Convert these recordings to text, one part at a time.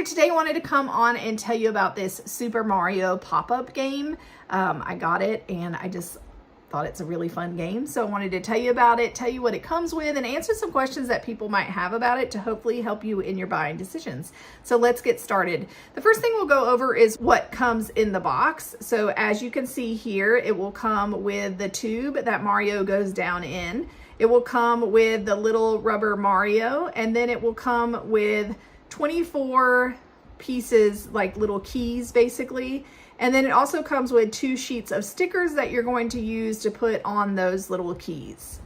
today I wanted to come on and tell you about this Super Mario pop-up game. I got it and I just thought it's a really fun game. So I wanted to tell you about it, tell you what it comes with, and answer some questions that people might have about it to hopefully help you in your buying decisions. So let's get started. The first thing we'll go over is what comes in the box. So as you can see here, it will come with the tube that Mario goes down in. It will come with the little rubber Mario, and then it will come with 24 pieces, like little keys basically. And then it also comes with 2 sheets of stickers that you're going to use to put on those little keys.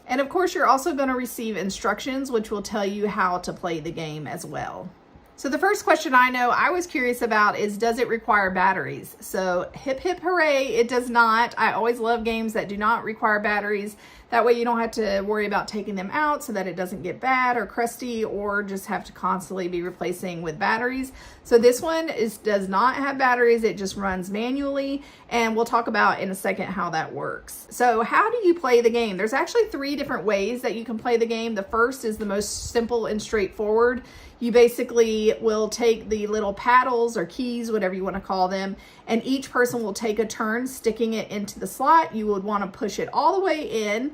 And of course, you're also going to receive instructions, which will tell you how to play the game as well. So the first question I was curious about is, does it require batteries? So hip hip hooray, it does not. I always love games that do not require batteries. That way you don't have to worry about taking them out so that it doesn't get bad or crusty or just have to constantly be replacing with batteries. So this one does not have batteries, it just runs manually, and we'll talk about in a second how that works. So how do you play the game? There's actually 3 different ways that you can play the game. The first is the most simple and straightforward. You basically will take the little paddles or keys, whatever you want to call them, and each person will take a turn sticking it into the slot. You would want to push it all the way in.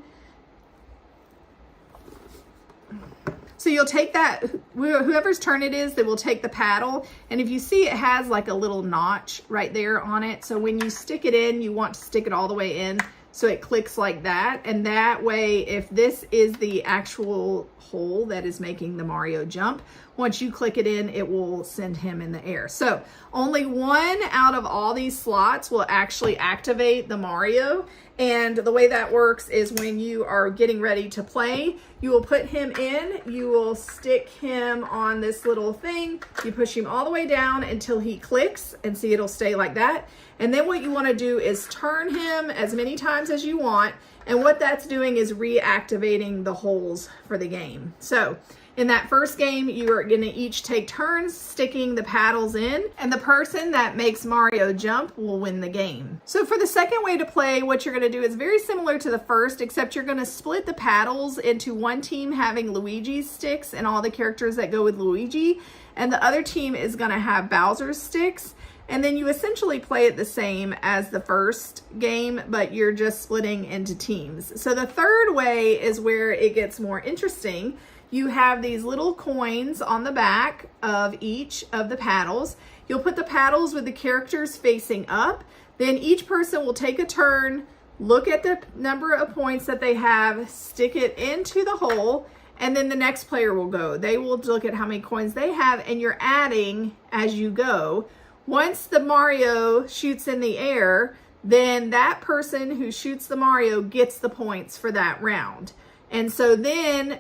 So you'll take that, whoever's turn it is, they will take the paddle. And if you see, it has like a little notch right there on it. So when you stick it in, you want to stick it all the way in so it clicks like that. And that way, if this is the actual hole that is making the Mario jump, once you click it in, it will send him in the air. So only one out of all these slots will actually activate the Mario. And the way that works is when you are getting ready to play, you will put him in, you will stick him on this little thing, you push him all the way down until he clicks, and see, it'll stay like that. And then what you want to do is turn him as many times as you want, and what that's doing is reactivating the holes for the game. So in that first game, you are going to each take turns sticking the paddles in, and the person that makes Mario jump will win the game. So for the second way to play, what you're going to do is very similar to the first, except you're going to split the paddles into one team having Luigi's sticks and all the characters that go with Luigi, and the other team is going to have Bowser's sticks. And then you essentially play it the same as the first game, but you're just splitting into teams. So the third way is where it gets more interesting. You have these little coins on the back of each of the paddles. You'll put the paddles with the characters facing up. Then each person will take a turn, look at the number of points that they have, stick it into the hole, and then the next player will go. They will look at how many coins they have, and you're adding as you go. Once the Mario shoots in the air, then that person who shoots the Mario gets the points for that round. And so then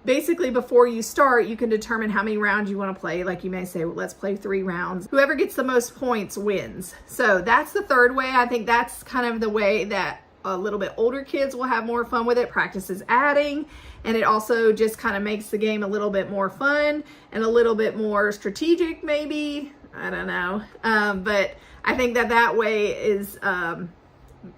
basically before you start, you can determine how many rounds you want to play. Like you may say, well, let's play 3 rounds. Whoever gets the most points wins. So that's the third way. I think that's kind of the way that a little bit older kids will have more fun with it, practices adding, and it also just kind of makes the game a little bit more fun and a little bit more strategic maybe. I don't know. But I think that way is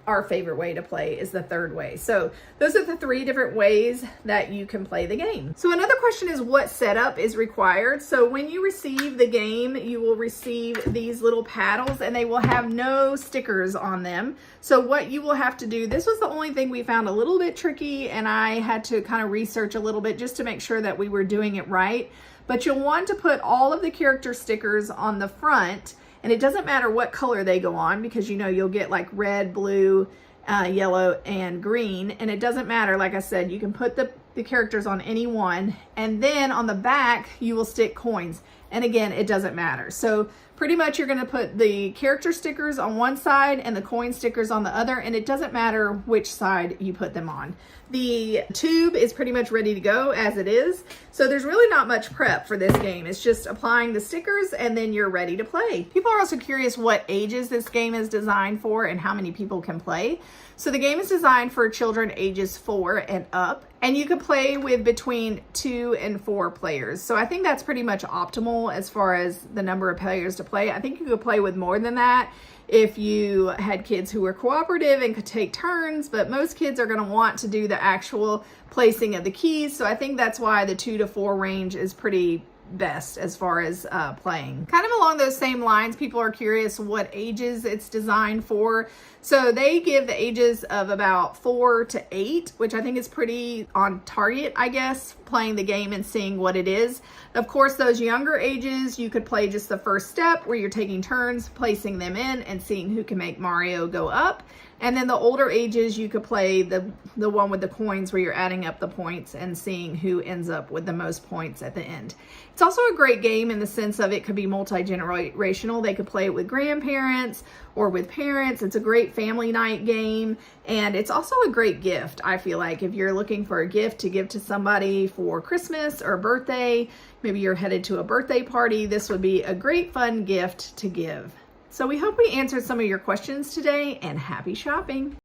our favorite way to play, is the third way. So those are the 3 different ways that you can play the game. So another question is, what setup is required? So when you receive the game, you will receive these little paddles, and they will have no stickers on them. So what you will have to do, this was the only thing we found a little bit tricky, and I had to kind of research a little bit just to make sure that we were doing it right. But you'll want to put all of the character stickers on the front, and it doesn't matter what color they go on, because you know you'll get like red, blue, yellow, and green, and it doesn't matter. Like I said, you can put the characters on any one, and then on the back you will stick coins, and again, it doesn't matter. So pretty much you're going to put the character stickers on one side and the coin stickers on the other, and it doesn't matter which side you put them on. The tube is pretty much ready to go as it is, so there's really not much prep for this game. It's just applying the stickers and then you're ready to play. People are also curious what ages this game is designed for and how many people can play. So the game is designed for children ages 4 and up, and you can play with between 2 and 4 players. So I think that's pretty much optimal as far as the number of players to play. I think you could play with more than that if you had kids who were cooperative and could take turns, but most kids are going to want to do the actual placing of the keys. So I think that's why the 2 to 4 range is pretty best as far as playing. Kind of along those same lines, people are curious what ages it's designed for. So they give the ages of about 4 to 8, which I think is pretty on target, I guess, playing the game and seeing what it is. Of course, those younger ages, you could play just the first step where you're taking turns, placing them in and seeing who can make Mario go up. And then the older ages, you could play the one with the coins where you're adding up the points and seeing who ends up with the most points at the end. It's also a great game in the sense of it could be multi-generational. They could play it with grandparents or with parents. It's a great family night game. And it's also a great gift, I feel like, if you're looking for a gift to give to somebody for Christmas or birthday, maybe you're headed to a birthday party, this would be a great fun gift to give. So we hope we answered some of your questions today, and happy shopping.